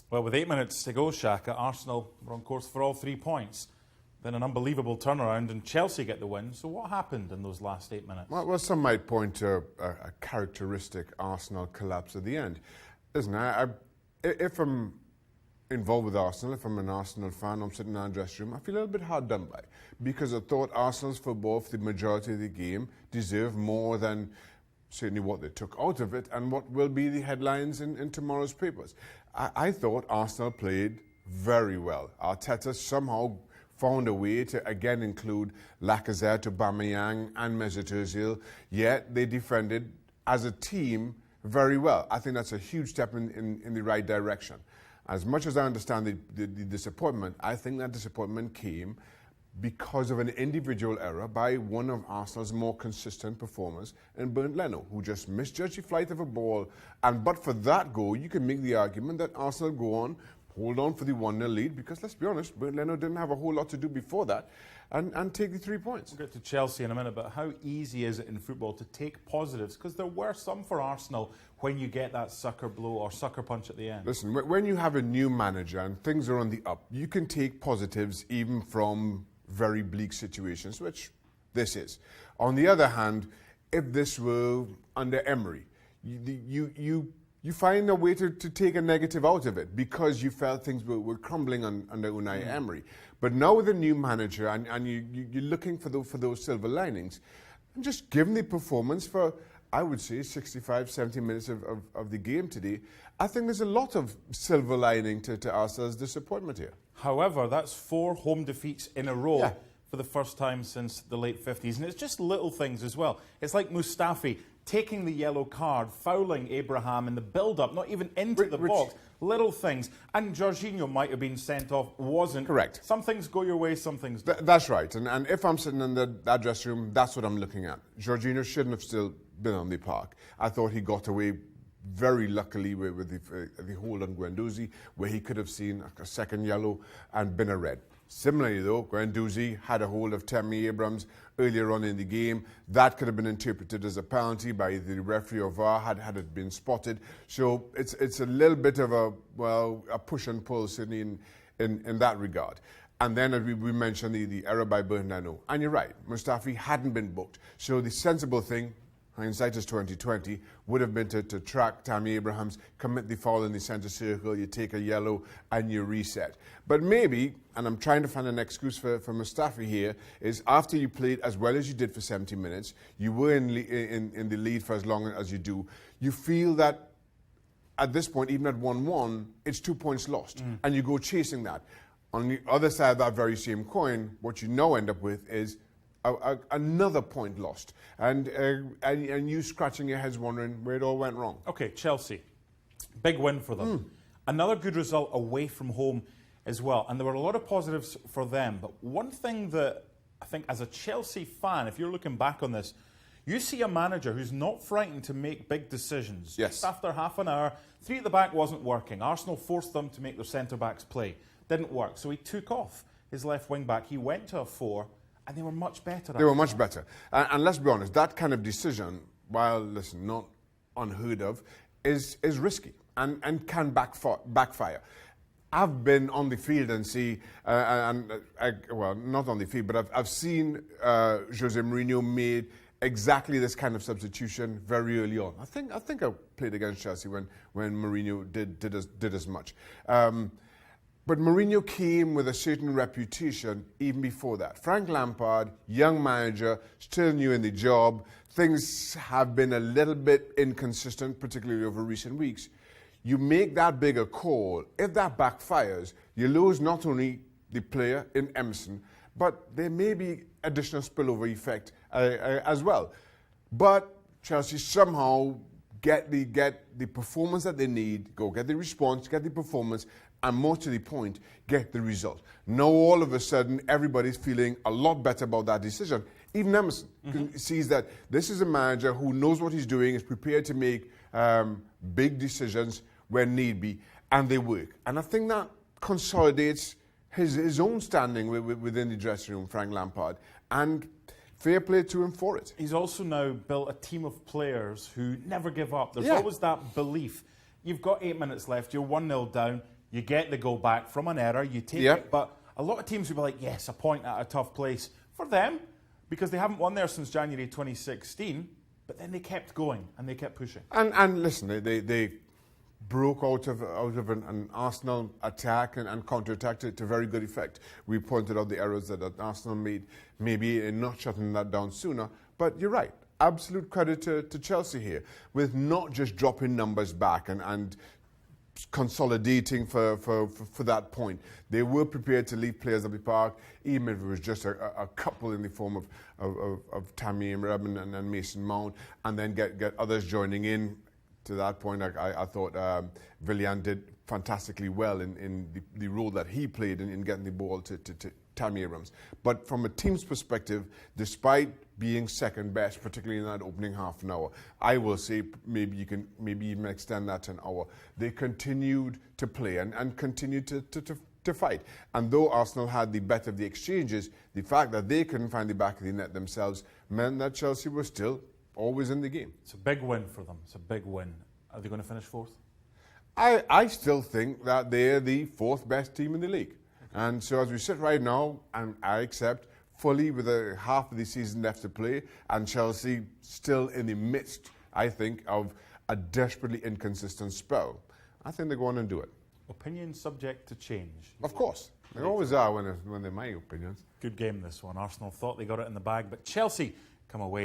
Well, with 8 minutes to go, Shaka, Arsenal were on course for all 3 points. Then an unbelievable turnaround and Chelsea get the win. So what happened in those last 8 minutes? Well, some might point to a characteristic Arsenal collapse at the end. Listen, if I'm involved with Arsenal, if I'm an Arsenal fan, I'm sitting in our dressing room, I feel a little bit hard done by because I thought Arsenal's football for the majority of the game deserved more than certainly what they took out of it and what will be the headlines in tomorrow's papers. I thought Arsenal played very well. Arteta somehow found a way to again include Lacazette, Aubameyang and Mesut Ozil, yet they defended as a team very well. I think that's a huge step in the right direction. As much as I understand the disappointment, I think that disappointment came because of an individual error by one of Arsenal's more consistent performers in Bernd Leno, who just misjudged the flight of a ball. And but for that goal, you can make the argument that Arsenal go on, hold on for the 1-0 lead, because let's be honest, Bernd Leno didn't have a whole lot to do before that, and take the 3 points. We'll get to Chelsea in a minute, but how easy is it in football to take positives? Because there were some for Arsenal when you get that sucker blow or sucker punch at the end. Listen, when you have a new manager and things are on the up, you can take positives even from very bleak situations, which this is. On the other hand, if this were under Emery, you find a way to take a negative out of it because you felt things were crumbling under Unai Emery. But now with a new manager and you're looking for those silver linings, and just given the performance for, I would say, 65, 70 minutes of the game today, I think there's a lot of silver lining to Arsenal's disappointment here. However, that's 4 home defeats in a row for the first time since the late 50s. And it's just little things as well. It's like Mustafi taking the yellow card, fouling Abraham in the build-up, not even into the box. Little things. And Jorginho might have been sent off, wasn't. Correct. Some things go your way, some things don't. That's right. And if I'm sitting in that dressing room, that's what I'm looking at. Jorginho shouldn't have still been on the park. I thought he got away very luckily with the hold on Guendouzi, where he could have seen a second yellow and been a red. Similarly, though, Guendouzi had a hold of Tammy Abrams earlier on in the game. That could have been interpreted as a penalty by the referee or VAR had it been spotted. So it's a little bit of a push and pull, certainly in that regard. And then as we mentioned the error by Bernd Leno. And you're right, Mustafi hadn't been booked. So the sensible thing, hindsight is 2020, would have been to track Tammy Abrahams, commit the foul in the centre circle, you take a yellow and you reset. But maybe, and I'm trying to find an excuse for Mustafi here, is after you played as well as you did for 70 minutes, you were in the lead for as long as you do, you feel that at this point, even at 1-1, it's 2 points lost, and you go chasing that. On the other side of that very same coin, what you now end up with is another point lost, and you scratching your heads wondering where it all went wrong. Okay, Chelsea, big win for them. Another good result away from home as well, and there were a lot of positives for them. But one thing that I think as a Chelsea fan, if you're looking back on this, you see a manager who's not frightened to make big decisions. Yes. Just after half an hour, 3 at the back wasn't working. Arsenal forced them to make their centre-backs play. Didn't work, so he took off his left wing-back. He went to a 4, and they were much better. They were much better. And let's be honest, that kind of decision, while, listen, not unheard of, is risky and can backfire. I've been on the field and see, well, not on the field, but I've seen Jose Mourinho made exactly this kind of substitution very early on. I think I played against Chelsea when Mourinho did as much. But Mourinho came with a certain reputation even before that. Frank Lampard, young manager, still new in the job. Things have been a little bit inconsistent, particularly over recent weeks. You make that bigger call. If that backfires, you lose not only the player in Emerson, but there may be additional spillover effect as well. But Chelsea somehow get the performance that they need, go get the response, get the performance, and more to the point, get the result. Now all of a sudden, everybody's feeling a lot better about that decision. Even Emerson sees that this is a manager who knows what he's doing, is prepared to make big decisions when need be, and they work. And I think that consolidates his own standing within the dressing room, Frank Lampard, and fair play to him for it. He's also now built a team of players who never give up. There's always that belief. You've got 8 minutes left, you're 1-0 down, You get the goal back from an error, you take Yeah. it. But a lot of teams would be like, yes, a point at a tough place. For them, because they haven't won there since January 2016, but then they kept going and they kept pushing. And listen, they broke out of an Arsenal attack and counter-attack to very good effect. We pointed out the errors that Arsenal made, maybe in not shutting that down sooner. But you're right. Absolute credit to Chelsea here, with not just dropping numbers back and consolidating for that point. They were prepared to leave players at the park, even if it was just a couple in the form of Tammy Abraham and Mason Mount, and then get others joining in. To that point, I thought Willian did fantastically well in the role that he played in getting the ball to Tammy Abrams. But from a team's perspective, despite being second best, particularly in that opening half an hour, I will say maybe even extend that to an hour. They continued to play and continued to fight. And though Arsenal had the better of the exchanges, the fact that they couldn't find the back of the net themselves meant that Chelsea was still always in the game. It's a big win for them. It's a big win. Are they going to finish fourth? I still think that they're the fourth best team in the league. And so as we sit right now, and I accept fully with a half of the season left to play, and Chelsea still in the midst, I think, of a desperately inconsistent spell, I think they go on and do it. Opinion subject to change. Of course. They always are when they're my opinions. Good game, this one. Arsenal thought they got it in the bag, but Chelsea come away